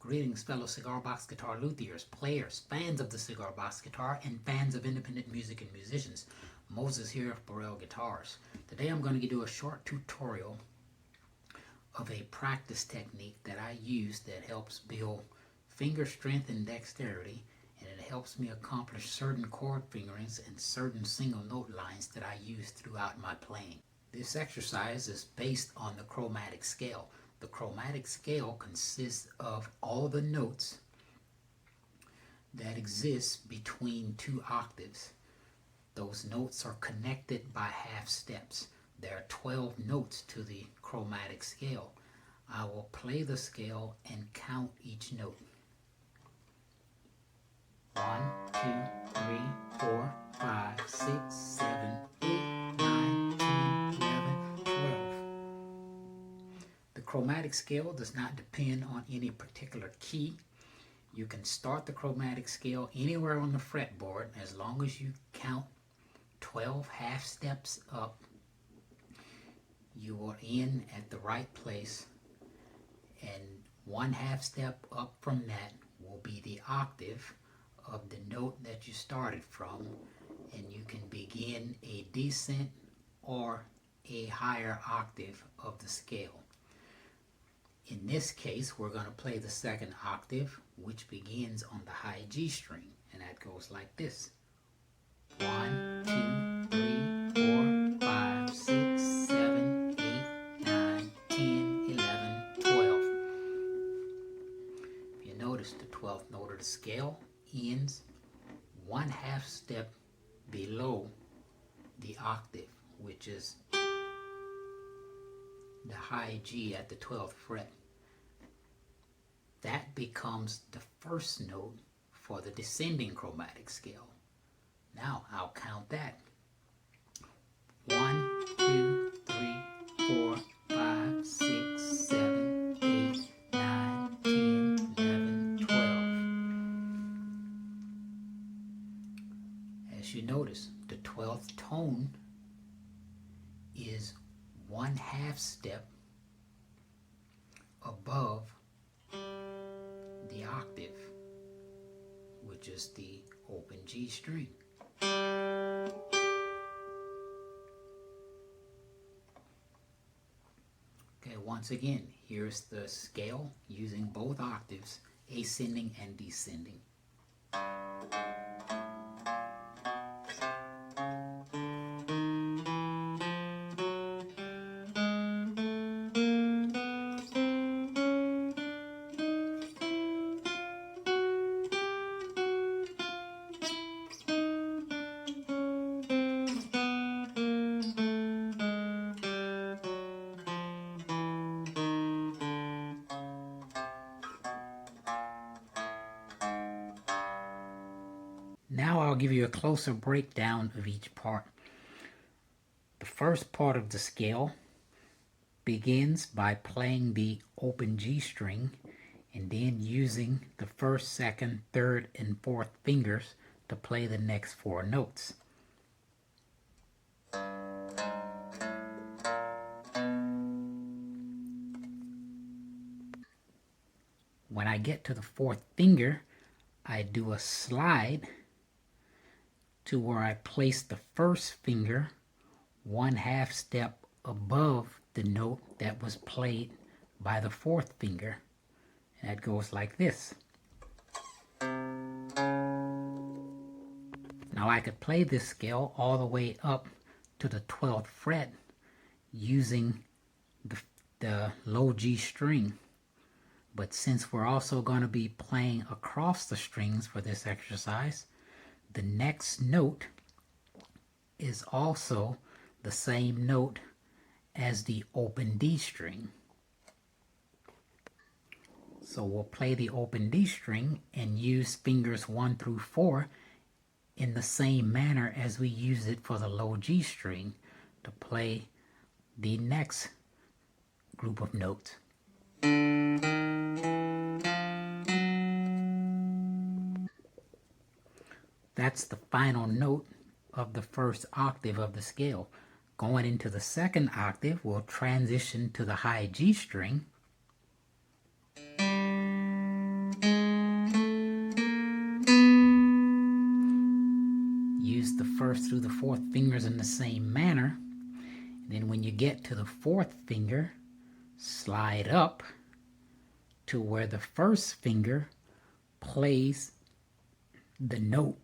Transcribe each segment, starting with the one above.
Greetings, fellow cigar box guitar luthiers, players, fans of the cigar box guitar, and fans of independent music and musicians. Moses here of Burrell Guitars. Today I'm going to do a short tutorial of a practice technique that I use that helps build finger strength and dexterity, and it helps me accomplish certain chord fingerings and certain single note lines that I use throughout my playing. This exercise is based on the chromatic scale. The chromatic scale consists of all the notes that exist between two octaves. Those notes are connected by half steps. There are 12 notes to the chromatic scale. I will play the scale and count each note. 1, 2, 3, 4, 5, 6, 7, 8, 9, 10, 11, 12. The chromatic scale does not depend on any particular key. You can start the chromatic scale anywhere on the fretboard as long as you count 12 half steps up. You are in at the right place, and one half step up from that will be the octave of the note that you started from, and you can begin a descent or a higher octave of the scale. In this case, we're going to play the second octave, which begins on the high G string, and that goes like this. 1, 2, 3, 4, 5, 6, 7, 8, 9, 10, 11, 12. If you notice, the 12th note of the scale ends one half step below the octave, which is the high G at the 12th fret. That becomes the first note for the descending chromatic scale. Now I'll count that. 1, 2, 3, 4, 5, 6, 7, 8, 9, 10, 11, 12. As you notice, the 12th tone is one half step above the octave, which is the open G string. Okay, once again, here's the scale using both octaves, ascending and descending. Now I'll give you a closer breakdown of each part. The first part of the scale begins by playing the open G string and then using the first, second, third, and fourth fingers to play the next four notes. When I get to the fourth finger, I do a slide to where I place the first finger one half step above the note that was played by the fourth finger. And that goes like this. Now I could play this scale all the way up to the 12th fret using the low G string. But since we're also going to be playing across the strings for this exercise, the next note is also the same note as the open D string. So we'll play the open D string and use fingers 1 through 4 in the same manner as we use it for the low G string to play the next group of notes. That's the final note of the first octave of the scale. Going into the second octave, we'll transition to the high G string. first through the fourth fingers in the same manner. And then when you get to the fourth finger, slide up to where the first finger plays the note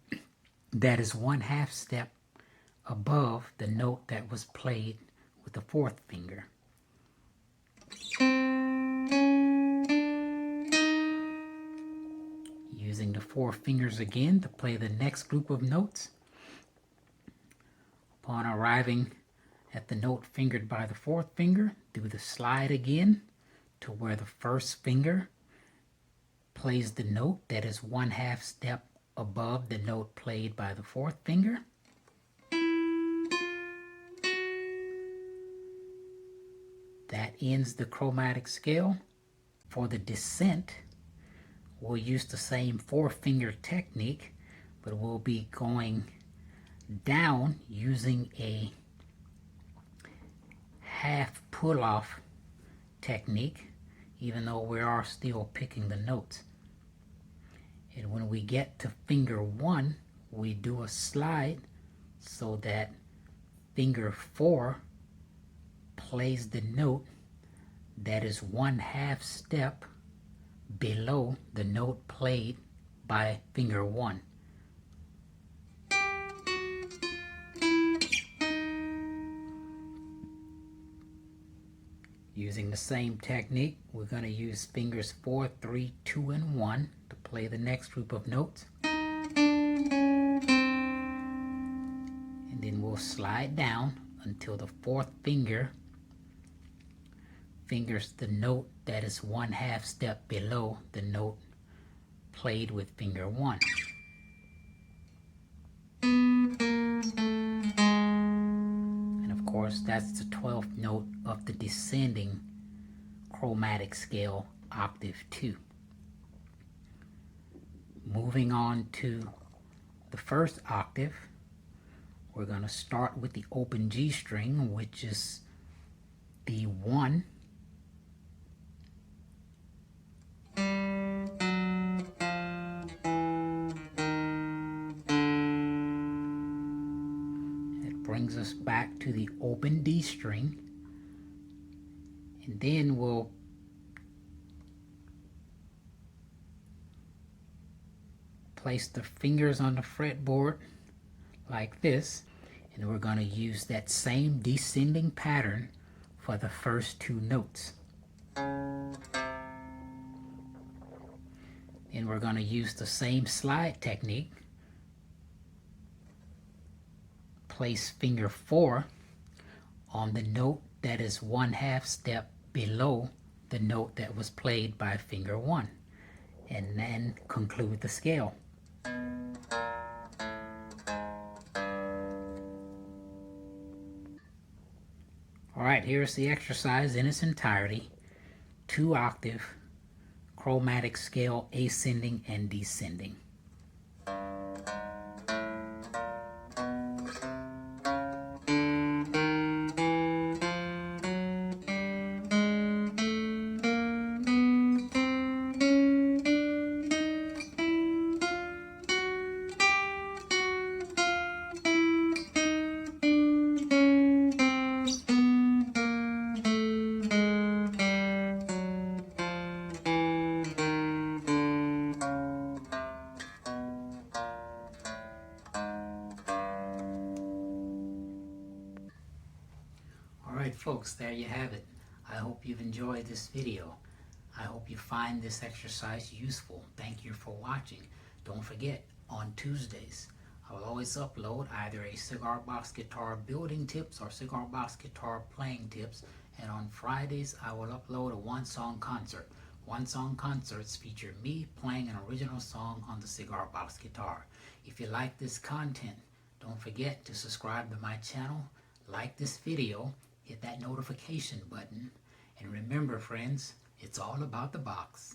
that is 1/2 step above the note that was played with the fourth finger. Using the 4 fingers again to play the next group of notes. Upon arriving at the note fingered by the fourth finger, do the slide again to where the first finger plays the note that is 1/2 step above the note played by the fourth finger. That ends the chromatic scale. For the descent, we'll use the same 4-finger technique, but we'll be going down using a half pull-off technique, even though we are still picking the notes. And when we get to finger 1, we do a slide so that finger 4 plays the note that is 1/2 step below the note played by finger 1. Using the same technique, we're going to use fingers 4, 3, 2, and 1 to play the next group of notes. And then we'll slide down until the fourth finger fingers the note that is 1/2 step below the note played with finger 1. And of course, that's the 12th note of the descending chromatic scale, octave 2. Moving on to the first octave, we're going to start with the open G string, which is the 1. It brings us back to the open D string, and then we'll place the fingers on the fretboard like this, and we're going to use that same descending pattern for the first 2 notes. And we're going to use the same slide technique. Place finger 4 on the note that is 1/2 step below the note that was played by finger 1, and then conclude the scale. Alright, here's the exercise in its entirety. 2-octave chromatic scale, ascending and descending. Alright folks, there you have it. I hope you've enjoyed this video. I hope you find this exercise useful. Thank you for watching. Don't forget, on Tuesdays, I will always upload either a cigar box guitar building tips or cigar box guitar playing tips. And on Fridays, I will upload a one-song concert. One-song concerts feature me playing an original song on the cigar box guitar. If you like this content, don't forget to subscribe to my channel, like this video, hit that notification button, and remember friends, it's all about the box.